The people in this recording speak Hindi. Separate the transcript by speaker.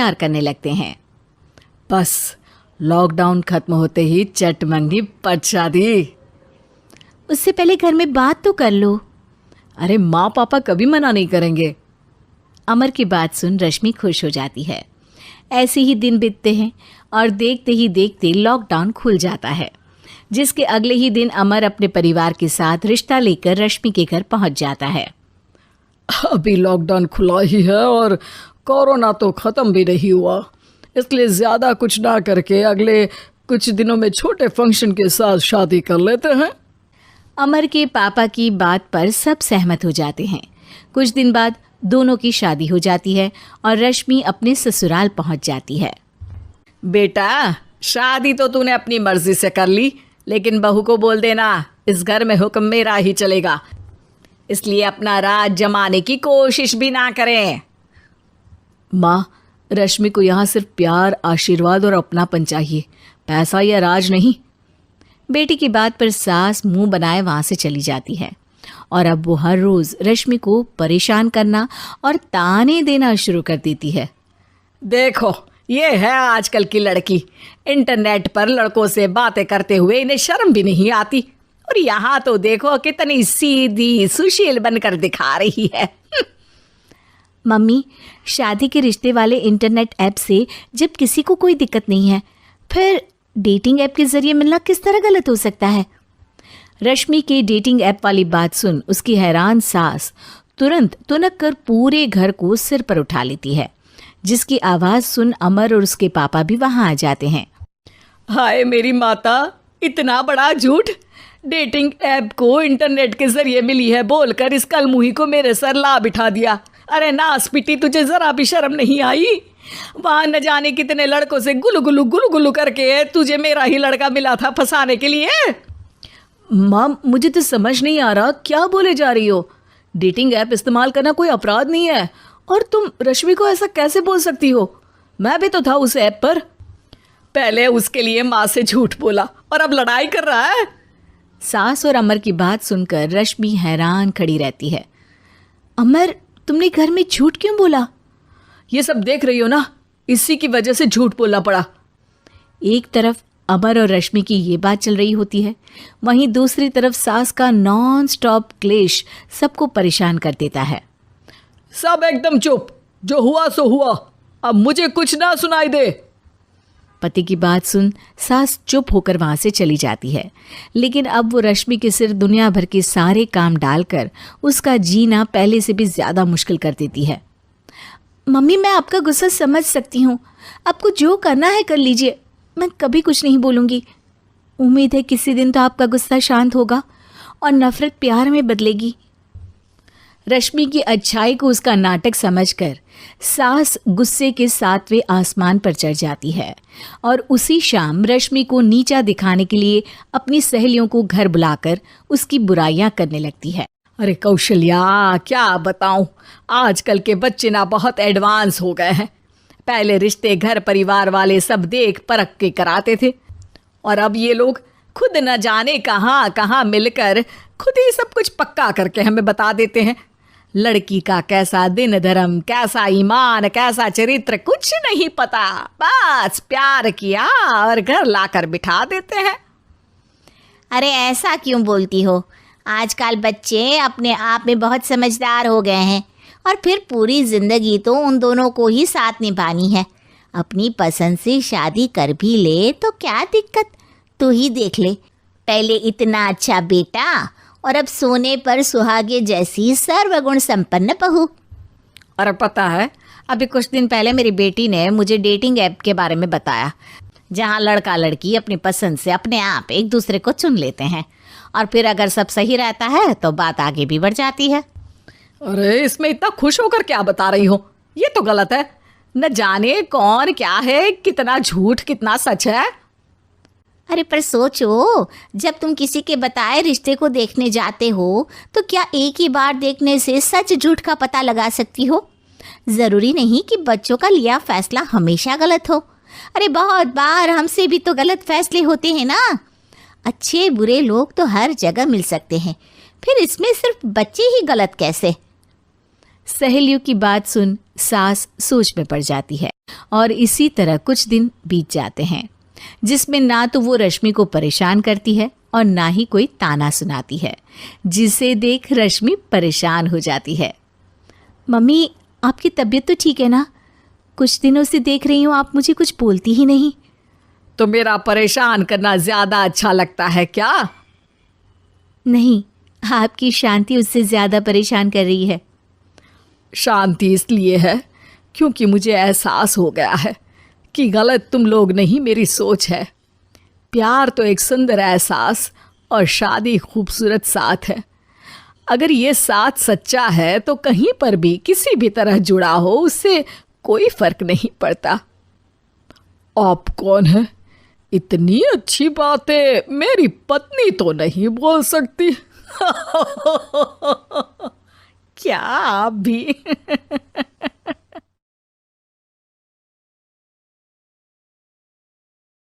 Speaker 1: प्यार करने लगते हैं। बस लॉकडाउन खत्म होते ही चट मंगी पट शादी।
Speaker 2: उससे पहले घर में बात तो कर लो।
Speaker 1: अरे माँ पापा कभी मना नहीं करेंगे।
Speaker 2: अमर की बात सुन रश्मि खुश हो जाती है। ऐसे ही दिन बीतते हैं और देखते ही देखते लॉकडाउन खुल जाता है, जिसके अगले ही दिन अमर अपने परिवार के साथ रिश्ता लेकर रश्मि के घर पहुंच जाता है।
Speaker 1: अभी लॉकडाउन खुला ही है और कोरोना तो ख़त्म भी नहीं हुआ, इसलिए ज़्यादा कुछ ना करके अगले कुछ दिनों में छोटे फंक्शन के साथ शादी कर लेते हैं।
Speaker 2: अमर के पापा की बात पर सब सहमत हो जाते हैं। कुछ दिन बाद दोनों की शादी हो जाती है और रश्मि अपने ससुराल पहुंच जाती है।
Speaker 1: बेटा, शादी तो तूने अपनी मर्जी से कर ली, लेकिन बहू को बोल देना इस घर में हुक्म मेरा ही चलेगा, इसलिए अपना राज जमाने की कोशिश भी ना करें। माँ, रश्मि को यहाँ सिर्फ प्यार, आशीर्वाद और अपनापन चाहिए, पैसा या राज नहीं।
Speaker 2: बेटी की बात पर सास मुंह बनाए वहां से चली जाती है और अब वो हर रोज रश्मि को परेशान करना और ताने देना शुरू कर देती है।
Speaker 1: देखो, ये है आजकल की लड़की, इंटरनेट पर लड़कों से बातें करते हुए इन्हें शर्म भी नहीं आती, और यहाँ तो देखो कितनी सीधी सुशील बनकर दिखा रही है।
Speaker 2: मम्मी, शादी के रिश्ते वाले इंटरनेट ऐप से जब किसी को कोई दिक्कत नहीं है, फिर डेटिंग ऐप के जरिए मिलना किस तरह गलत हो सकता है? रश्मि के डेटिंग ऐप वाली बात सुन उसकी हैरान सास तुरंत तुनक कर पूरे घर को सिर पर उठा लेती है, जिसकी आवाज़ सुन अमर और उसके पापा भी वहाँ आ जाते हैं।
Speaker 1: हाय मेरी माता, इतना बड़ा झूठ! डेटिंग ऐप को इंटरनेट के जरिए मिली है बोलकर इस कलमुही को मेरे सर ला बिठा दिया। अरे नास पिटी, तुझे जरा भी शर्म नहीं आई? वहाँ न जाने कितने लड़कों से गुलू गुलू करके तुझे मेरा ही लड़का मिला था फंसाने के लिए। माँ, मुझे तो समझ नहीं आ रहा क्या बोले जा रही हो। डेटिंग ऐप इस्तेमाल करना कोई अपराध नहीं है, और तुम रश्मि को ऐसा कैसे बोल सकती हो? मैं भी तो था उस ऐप पर। पहले उसके लिए माँ से झूठ बोला और अब लड़ाई कर रहा है।
Speaker 2: सास और अमर की बात सुनकर रश्मि हैरान खड़ी रहती है। अमर, तुमने घर में झूठ क्यों बोला?
Speaker 1: ये सब देख रही हो ना, इसी की वजह से झूठ बोलना पड़ा।
Speaker 2: एक तरफ अमर और रश्मि की ये बात चल रही होती है, वहीं दूसरी तरफ सास का नॉन स्टॉप क्लेश सबको परेशान कर देता है।
Speaker 1: सब एकदम चुप, जो हुआ सो हुआ, अब मुझे कुछ ना सुनाई दे।
Speaker 2: पति की बात सुन सास चुप होकर वहां से चली जाती है, लेकिन अब वो रश्मि के सिर दुनिया भर के सारे काम डालकर उसका जीना पहले से भी ज्यादा मुश्किल कर देती है। मम्मी, मैं आपका गुस्सा समझ सकती हूँ, आपको जो करना है कर लीजिए, मैं कभी कुछ नहीं बोलूँगी। उम्मीद है किसी दिन तो आपका गुस्सा शांत होगा और नफरत प्यार में बदलेगी। रश्मि की अच्छाई को उसका नाटक समझकर सास गुस्से के 7वें आसमान पर चढ़ जाती है और उसी शाम रश्मि को नीचा दिखाने के लिए अपनी सहेलियों को घर बुलाकर उसकी बुराइयां करने लगती है।
Speaker 1: अरे कौशल्या, क्या बताऊं, आजकल के बच्चे ना बहुत एडवांस हो गए हैं। पहले रिश्ते घर परिवार वाले सब देख परख के कराते थे, और अब ये लोग खुद न जाने कहाँ कहाँ मिलकर खुद ही सब कुछ पक्का करके हमें बता देते हैं। लड़की का कैसा दिन धर्म, कैसा ईमान, कैसा चरित्र कुछ नहीं पता, बस प्यार किया और घर लाकर बिठा देते हैं।
Speaker 3: अरे ऐसा क्यों बोलती हो? आजकल बच्चे अपने आप में बहुत समझदार हो गए हैं, और फिर पूरी जिंदगी तो उन दोनों को ही साथ निभानी है। अपनी पसंद से शादी कर भी ले तो क्या दिक्कत? तू ही देख ले, पहले इतना अच्छा बेटा और अब सोने पर सुहागे जैसी सर्वगुण संपन्न बहू।
Speaker 1: और पता है,
Speaker 3: अभी कुछ दिन पहले मेरी बेटी ने मुझे डेटिंग ऐप के बारे में बताया, जहाँ लड़का लड़की अपनी पसंद से अपने आप एक दूसरे को चुन लेते हैं, और फिर अगर सब सही रहता है तो बात आगे भी बढ़ जाती है।
Speaker 1: अरे इसमें इतना खुश होकर क्या बता रही हो? ये तो गलत है। न जाने कौन क्या है, कितना झूठ कितना सच है।
Speaker 3: अरे पर सोचो, जब तुम किसी के बताए रिश्ते को देखने जाते हो तो क्या एक ही बार देखने से सच झूठ का पता लगा सकती हो? ज़रूरी नहीं कि बच्चों का लिया फैसला हमेशा गलत हो। अरे बहुत बार हमसे भी तो गलत फैसले होते हैं ना। अच्छे बुरे लोग तो हर जगह मिल सकते हैं, फिर इसमें सिर्फ बच्चे ही गलत कैसे?
Speaker 2: सहेलियों की बात सुन सास सोच में पड़ जाती है। और इसी तरह कुछ दिन बीत जाते हैं, जिसमें ना तो वो रश्मि को परेशान करती है और ना ही कोई ताना सुनाती है, जिसे देख रश्मि परेशान हो जाती है। मम्मी, आपकी तबीयत तो ठीक है ना? कुछ दिनों से देख रही हूँ आप मुझे कुछ बोलती ही नहीं।
Speaker 1: तो मेरा परेशान करना ज्यादा अच्छा लगता है क्या?
Speaker 2: नहीं, आपकी शांति उससे ज़्यादा परेशान कर रही है।
Speaker 1: शांति इसलिए है क्योंकि मुझे एहसास हो गया है कि गलत तुम लोग नहीं, मेरी सोच है। प्यार तो एक सुंदर एहसास और शादी खूबसूरत साथ है। अगर ये साथ सच्चा है तो कहीं पर भी किसी भी तरह जुड़ा हो, उससे कोई फर्क नहीं पड़ता। आप कौन है? इतनी अच्छी बातें मेरी पत्नी तो नहीं बोल सकती। क्या आप भी?